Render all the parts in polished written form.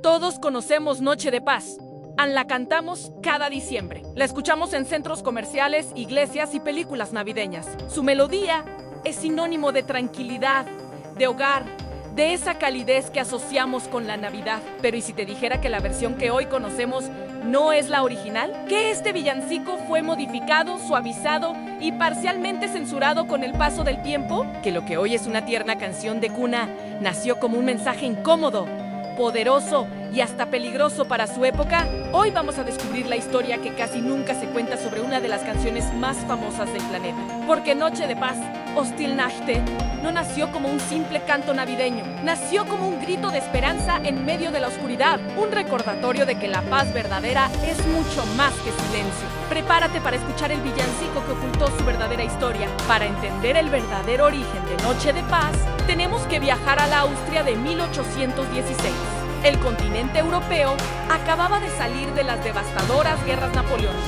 Todos conocemos Noche de Paz. La cantamos cada diciembre. La escuchamos en centros comerciales, iglesias y películas navideñas. Su melodía es sinónimo de tranquilidad, de hogar, de esa calidez que asociamos con la Navidad. Pero ¿y si te dijera que la versión que hoy conocemos no es la original? ¿Que este villancico fue modificado, suavizado y parcialmente censurado con el paso del tiempo? ¿Que lo que hoy es una tierna canción de cuna nació como un mensaje incómodo, poderoso y hasta peligroso para su época? Hoy vamos a descubrir la historia que casi nunca se cuenta sobre una de las canciones más famosas del planeta. Porque Noche de Paz, o Stille Nacht, no nació como un simple canto navideño. Nació como un grito de esperanza en medio de la oscuridad. Un recordatorio de que la paz verdadera es mucho más que silencio. Prepárate para escuchar el villancico que ocultó su verdadera historia. Para entender el verdadero origen de Noche de Paz, tenemos que viajar a la Austria de 1816. El continente europeo acababa de salir de las devastadoras guerras napoleónicas.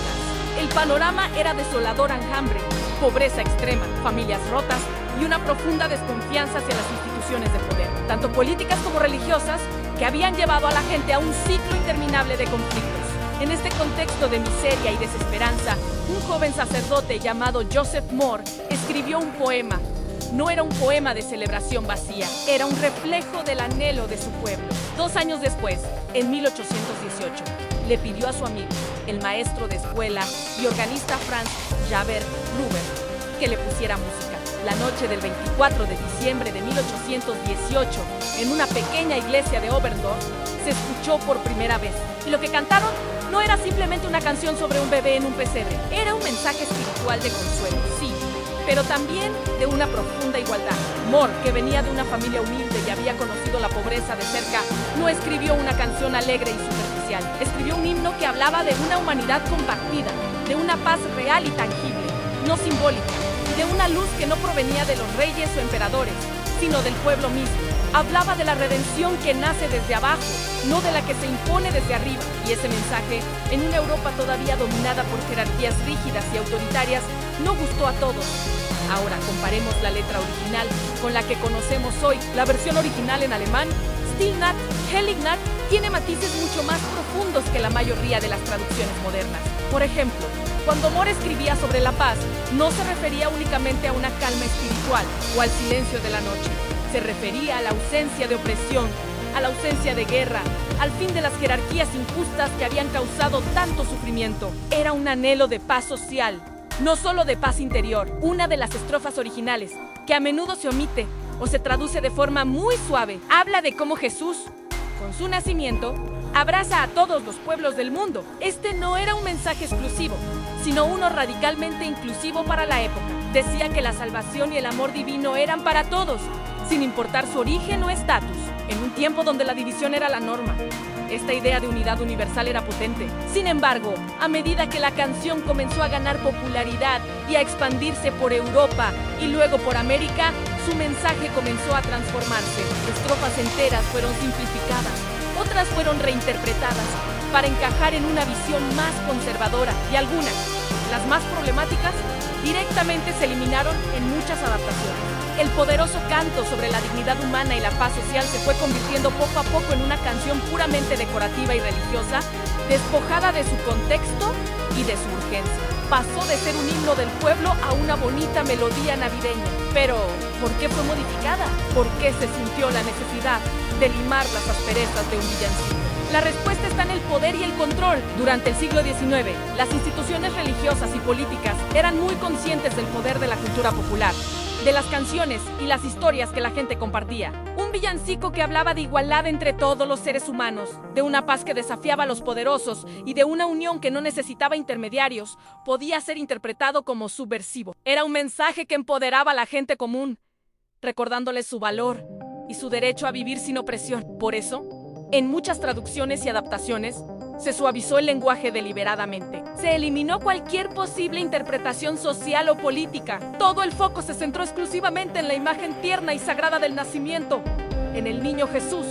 El panorama era desolador enjambre, pobreza extrema, familias rotas y una profunda desconfianza hacia las instituciones de poder, tanto políticas como religiosas, que habían llevado a la gente a un ciclo interminable de conflictos. En este contexto de miseria y desesperanza, un joven sacerdote llamado Joseph Mohr escribió un poema. No era un poema de celebración vacía, era un reflejo del anhelo de su pueblo. 2 años después, en 1818, le pidió a su amigo, el maestro de escuela y organista Franz Xaver Gruber, que le pusiera música. La noche del 24 de diciembre de 1818, en una pequeña iglesia de Oberndorf, se escuchó por primera vez. Y lo que cantaron no era simplemente una canción sobre un bebé en un pesebre, era un mensaje espiritual de consuelo, sí, pero también de una profunda igualdad. Mohr, que venía de una familia humilde y había conocido la pobreza de cerca, no escribió una canción alegre y superficial. Escribió un himno que hablaba de una humanidad compartida, de una paz real y tangible, no simbólica, y de una luz que no provenía de los reyes o emperadores, sino del pueblo mismo. Hablaba de la redención que nace desde abajo, no de la que se impone desde arriba. Y ese mensaje, en una Europa todavía dominada por jerarquías rígidas y autoritarias, no gustó a todos. Ahora comparemos la letra original con la que conocemos hoy. La versión original en alemán, Stille Nacht, Heilige Nacht, tiene matices mucho más profundos que la mayoría de las traducciones modernas. Por ejemplo, cuando Mohr escribía sobre la paz, no se refería únicamente a una calma espiritual o al silencio de la noche. Se refería a la ausencia de opresión, a la ausencia de guerra, al fin de las jerarquías injustas que habían causado tanto sufrimiento. Era un anhelo de paz social, no solo de paz interior. Una de las estrofas originales, que a menudo se omite o se traduce de forma muy suave, habla de cómo Jesús, con su nacimiento, abraza a todos los pueblos del mundo. Este no era un mensaje exclusivo, sino uno radicalmente inclusivo para la época. Decía que la salvación y el amor divino eran para todos, sin importar su origen o estatus, en un tiempo donde la división era la norma. Esta idea de unidad universal era potente. Sin embargo, a medida que la canción comenzó a ganar popularidad y a expandirse por Europa y luego por América, su mensaje comenzó a transformarse. Estrofas enteras fueron simplificadas, otras fueron reinterpretadas para encajar en una visión más conservadora y algunas, las más problemáticas, directamente se eliminaron en muchas adaptaciones. El poderoso canto sobre la dignidad humana y la paz social se fue convirtiendo poco a poco en una canción puramente decorativa y religiosa, despojada de su contexto y de su urgencia. Pasó de ser un himno del pueblo a una bonita melodía navideña. Pero, ¿por qué fue modificada? ¿Por qué se sintió la necesidad de limar las asperezas de un villancico? La respuesta está en el poder y el control. Durante el siglo XIX, las instituciones religiosas y políticas eran muy conscientes del poder de la cultura popular, de las canciones y las historias que la gente compartía. Un villancico que hablaba de igualdad entre todos los seres humanos, de una paz que desafiaba a los poderosos y de una unión que no necesitaba intermediarios, podía ser interpretado como subversivo. Era un mensaje que empoderaba a la gente común, recordándoles su valor y su derecho a vivir sin opresión. Por eso, en muchas traducciones y adaptaciones, se suavizó el lenguaje deliberadamente. Se eliminó cualquier posible interpretación social o política. Todo el foco se centró exclusivamente en la imagen tierna y sagrada del nacimiento, en el niño Jesús,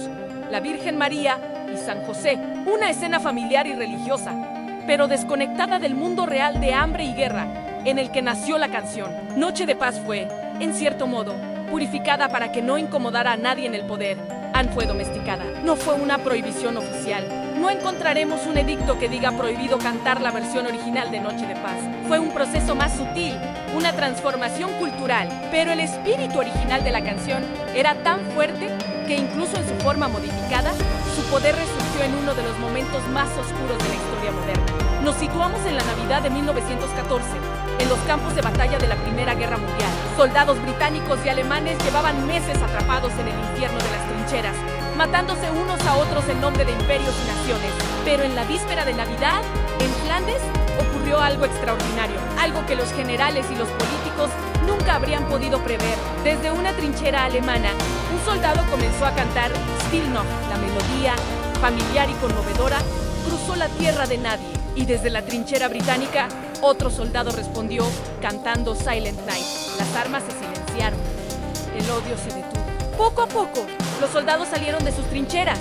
la Virgen María y San José. Una escena familiar y religiosa, pero desconectada del mundo real de hambre y guerra, en el que nació la canción. Noche de Paz fue, en cierto modo, purificada para que no incomodara a nadie en el poder. Pan fue domesticada. No fue una prohibición oficial. No encontraremos un edicto que diga prohibido cantar la versión original de Noche de Paz. Fue un proceso más sutil, una transformación cultural, pero el espíritu original de la canción era tan fuerte que incluso en su forma modificada, su poder resurgió en uno de los momentos más oscuros de la historia moderna. Nos situamos en la Navidad de 1914, en los campos de batalla de la Primera Guerra Mundial. Soldados británicos y alemanes llevaban meses atrapados en el infierno de las trincheras, matándose unos a otros en nombre de imperios y naciones. Pero en la víspera de Navidad, en Flandes, ocurrió algo extraordinario, algo que los generales y los políticos nunca habrían podido prever. Desde una trinchera alemana, un soldado comenzó a cantar Still Noch. La melodía, familiar y conmovedora, cruzó la tierra de nadie. Y desde la trinchera británica, otro soldado respondió cantando Silent Night. Las armas se silenciaron. El odio se detuvo. Poco a poco, los soldados salieron de sus trincheras,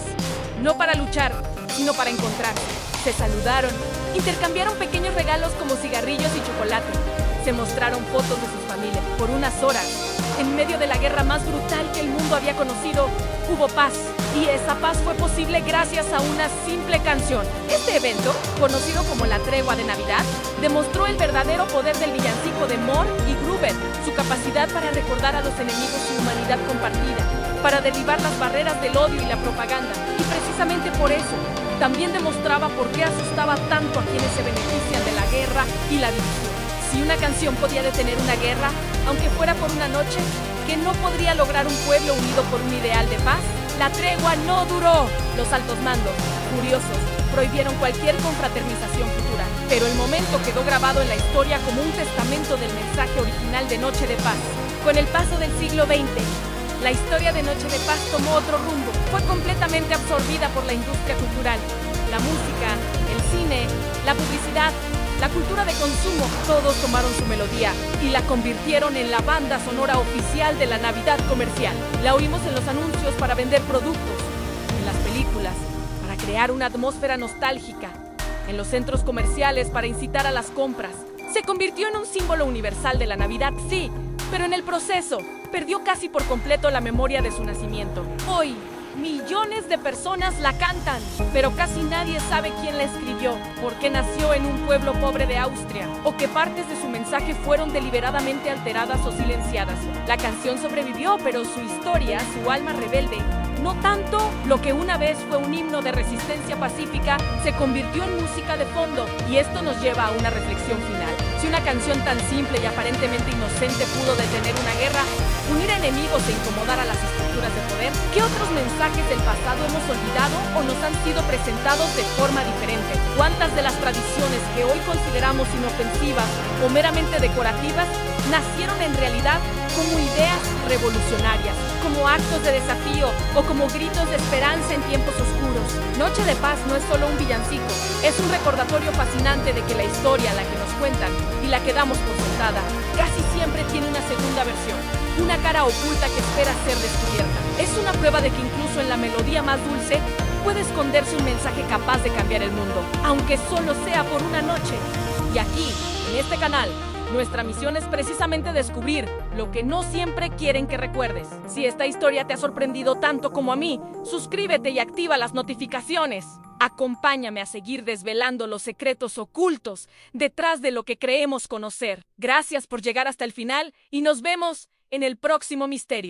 no para luchar, sino para encontrarse. Se saludaron, intercambiaron pequeños regalos como cigarrillos y chocolate. Se mostraron fotos de sus familias. Por unas horas, en medio de la guerra más brutal que el mundo había conocido, hubo paz. Y esa paz fue posible gracias a una simple canción. Este evento, conocido como la Tregua de Navidad, demostró el verdadero poder del villancico de Moore y Gruber, su capacidad para recordar a los enemigos su humanidad compartida, para derribar las barreras del odio y la propaganda. Y precisamente por eso, también demostraba por qué asustaba tanto a quienes se benefician de la guerra y la división. Si una canción podía detener una guerra, aunque fuera por una noche, ¿que no podría lograr un pueblo unido por un ideal de paz? La tregua no duró. Los altos mandos, furiosos, prohibieron cualquier confraternización futura. Pero el momento quedó grabado en la historia como un testamento del mensaje original de Noche de Paz. Con el paso del siglo XX, la historia de Noche de Paz tomó otro rumbo. Fue completamente absorbida por la industria cultural. La música, el cine, la publicidad, la cultura de consumo, todos tomaron su melodía y la convirtieron en la banda sonora oficial de la Navidad comercial. La oímos en los anuncios para vender productos, en las películas para crear una atmósfera nostálgica, en los centros comerciales para incitar a las compras. Se convirtió en un símbolo universal de la Navidad, sí, pero en el proceso perdió casi por completo la memoria de su nacimiento. Hoy, millones de personas la cantan, pero casi nadie sabe quién la escribió, por qué nació en un pueblo pobre de Austria, o qué partes de su mensaje fueron deliberadamente alteradas o silenciadas. La canción sobrevivió, pero su historia, su alma rebelde, no tanto. Lo que una vez fue un himno de resistencia pacífica se convirtió en música de fondo, y esto nos lleva a una reflexión final. Si una canción tan simple y aparentemente inocente pudo detener una guerra, unir a enemigos e incomodar a las estructuras de poder, ¿qué otros mensajes del pasado hemos olvidado o nos han sido presentados de forma diferente? ¿Cuántas de las tradiciones que hoy consideramos inofensivas o meramente decorativas nacieron en realidad como ideas revolucionarias, como actos de desafío o como gritos de esperanza en tiempos oscuros? Noche de Paz no es solo un villancico, es un recordatorio fascinante de que la historia, la que nos cuentan y la que damos por sentada, casi siempre tiene una segunda versión, una cara oculta que espera ser descubierta. Es una prueba de que incluso en la melodía más dulce puede esconderse un mensaje capaz de cambiar el mundo, aunque solo sea por una noche. Y aquí, en este canal, nuestra misión es precisamente descubrir lo que no siempre quieren que recuerdes. Si esta historia te ha sorprendido tanto como a mí, suscríbete y activa las notificaciones. Acompáñame a seguir desvelando los secretos ocultos detrás de lo que creemos conocer. Gracias por llegar hasta el final y nos vemos en el próximo misterio.